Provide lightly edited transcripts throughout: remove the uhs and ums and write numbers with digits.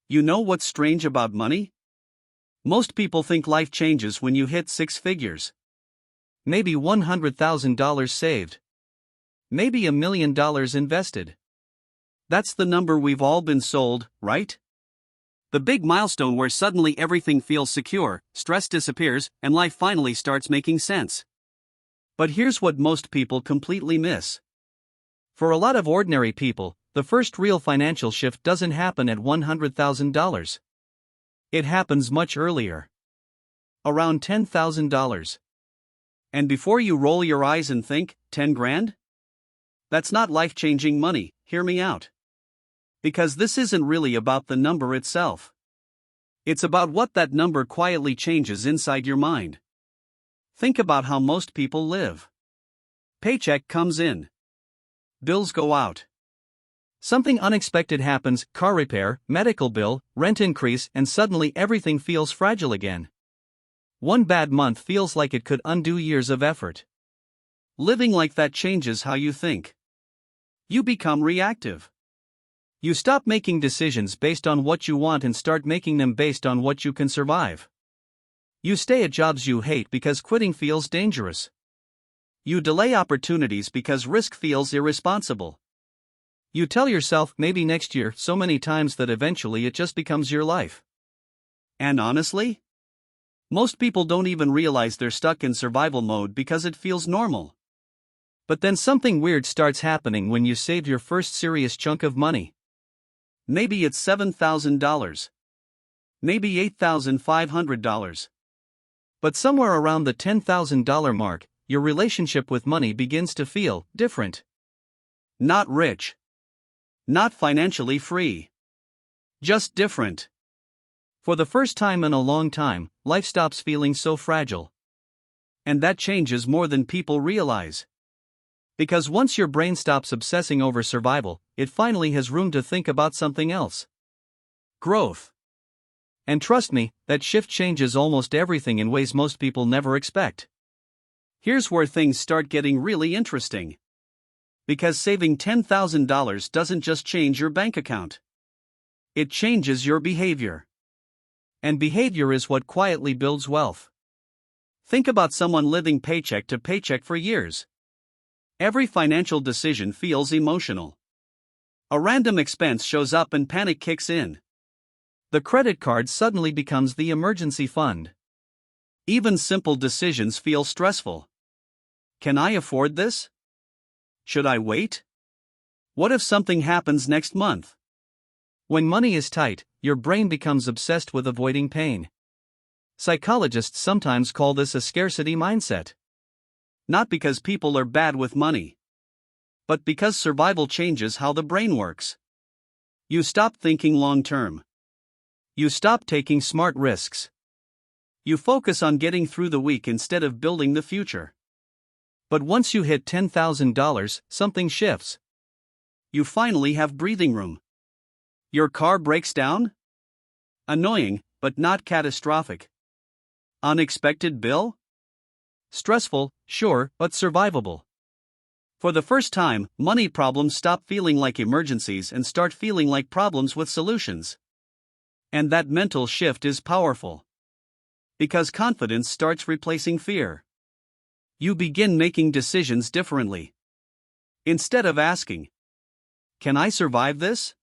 You know what's strange about money? Most people think life changes when you hit six figures. Maybe $100,000 saved. Maybe $1 million invested. That's the number we've all been sold, right? The big milestone where suddenly everything feels secure, stress disappears, and life finally starts making sense. But here's what most people completely miss. For a lot of ordinary people, the first real financial shift doesn't happen at $100,000. It happens much earlier. Around $10,000. And before you roll your eyes and think, 10 grand? That's not life-changing money, hear me out. Because this isn't really about the number itself. It's about what that number quietly changes inside your mind. Think about how most people live. Paycheck comes in. Bills go out. Something unexpected happens, car repair, medical bill, rent increase, and suddenly everything feels fragile again. One bad month feels like it could undo years of effort. Living like that changes how you think. You become reactive. You stop making decisions based on what you want and start making them based on what you can survive. You stay at jobs you hate because quitting feels dangerous. You delay opportunities because risk feels irresponsible. You tell yourself maybe next year so many times that eventually it just becomes your life. And honestly, most people don't even realize they're stuck in survival mode because it feels normal. But then something weird starts happening when you save your first serious chunk of money. Maybe it's $7,000. Maybe $8,500. But somewhere around the $10,000 mark, your relationship with money begins to feel different. Not rich. Not financially free. Just different. For the first time in a long time, life stops feeling so fragile. And that changes more than people realize. Because once your brain stops obsessing over survival, it finally has room to think about something else. Growth. And trust me, that shift changes almost everything in ways most people never expect. Here's where things start getting really interesting. Because saving $10,000 doesn't just change your bank account. It changes your behavior. And behavior is what quietly builds wealth. Think about someone living paycheck to paycheck for years. Every financial decision feels emotional. A random expense shows up and panic kicks in. The credit card suddenly becomes the emergency fund. Even simple decisions feel stressful. Can I afford this? Should I wait? What if something happens next month? When money is tight, your brain becomes obsessed with avoiding pain. Psychologists sometimes call this a scarcity mindset. Not because people are bad with money, but because survival changes how the brain works. You stop thinking long term. You stop taking smart risks. You focus on getting through the week instead of building the future. But once you hit $10,000, something shifts. You finally have breathing room. Your car breaks down? Annoying, but not catastrophic. Unexpected bill? Stressful, sure, but survivable. For the first time, money problems stop feeling like emergencies and start feeling like problems with solutions. And that mental shift is powerful. Because confidence starts replacing fear. You begin making decisions differently. Instead of asking, "Can I survive this?"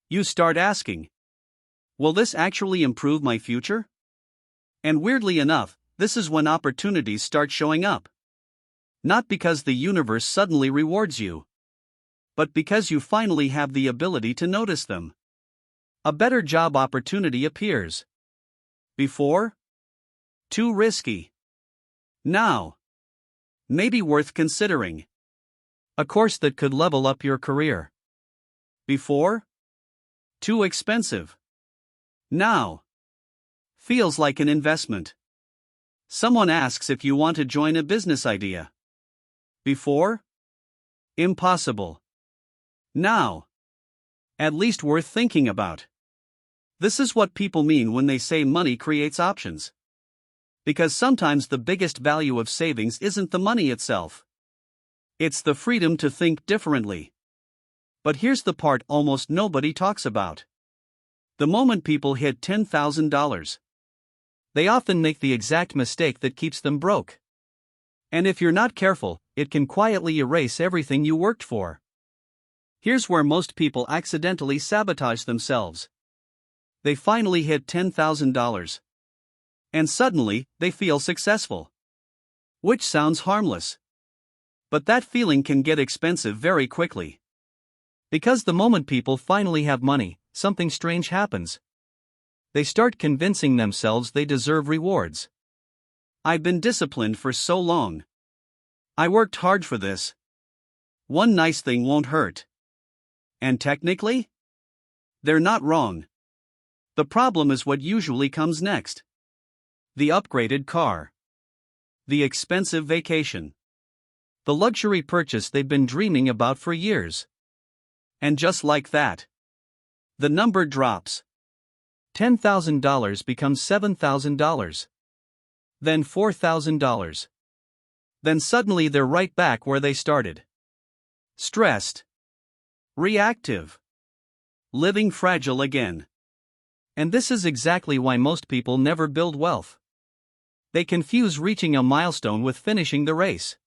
you start asking, "Will this actually improve my future?" And weirdly enough, this is when opportunities start showing up. Not because the universe suddenly rewards you, but because you finally have the ability to notice them. A better job opportunity appears. Before? Too risky. Now? Maybe worth considering. A course that could level up your career. Before? Too expensive. Now? Feels like an investment. Someone asks if you want to join a business idea. Before? Impossible. Now? At least worth thinking about. This is what people mean when they say money creates options. Because sometimes the biggest value of savings isn't the money itself. It's the freedom to think differently. But here's the part almost nobody talks about. The moment people hit $10,000, they often make the exact mistake that keeps them broke. And if you're not careful, it can quietly erase everything you worked for. Here's where most people accidentally sabotage themselves. They finally hit $10,000. And suddenly, they feel successful. Which sounds harmless. But that feeling can get expensive very quickly. Because the moment people finally have money, something strange happens. They start convincing themselves they deserve rewards. I've been disciplined for so long. I worked hard for this. One nice thing won't hurt. And technically, they're not wrong. The problem is what usually comes next. The upgraded car. The expensive vacation. The luxury purchase they've been dreaming about for years. And just like that, the number drops. $10,000 becomes $7,000. Then $4,000. Then suddenly they're right back where they started. Stressed. Reactive. Living fragile again. And this is exactly why most people never build wealth. They confuse reaching a milestone with finishing the race.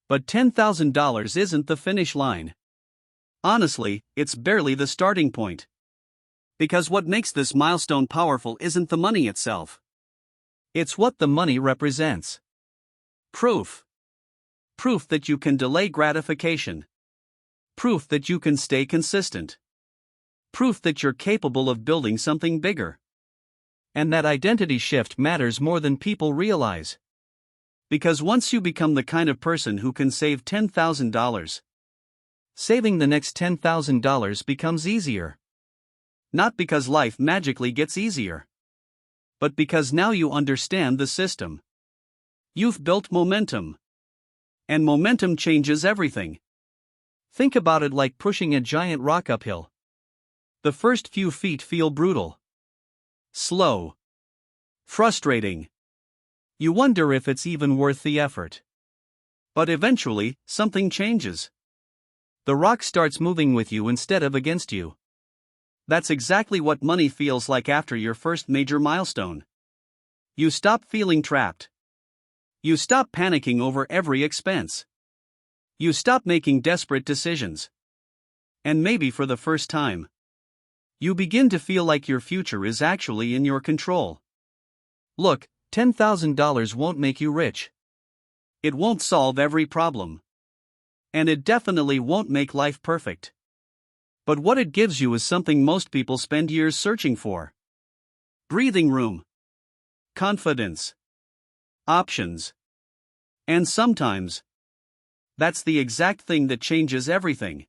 But $10,000 isn't the finish line. Honestly, it's barely the starting point. Because what makes this milestone powerful isn't the money itself. It's what the money represents. Proof. Proof that you can delay gratification. Proof that you can stay consistent. Proof that you're capable of building something bigger. And that identity shift matters more than people realize. Because once you become the kind of person who can save $10,000, saving the next $10,000 becomes easier. Not because life magically gets easier, but because now you understand the system. You've built momentum. And momentum changes everything. Think about it like pushing a giant rock uphill. The first few feet feel brutal. Slow. Frustrating. You wonder if it's even worth the effort. But eventually, something changes. The rock starts moving with you instead of against you. That's exactly what money feels like after your first major milestone. You stop feeling trapped. You stop panicking over every expense. You stop making desperate decisions. And maybe for the first time, you begin to feel like your future is actually in your control. Look, $10,000 won't make you rich. It won't solve every problem. And it definitely won't make life perfect. But what it gives you is something most people spend years searching for. Breathing room. Confidence. Options. And sometimes, that's the exact thing that changes everything.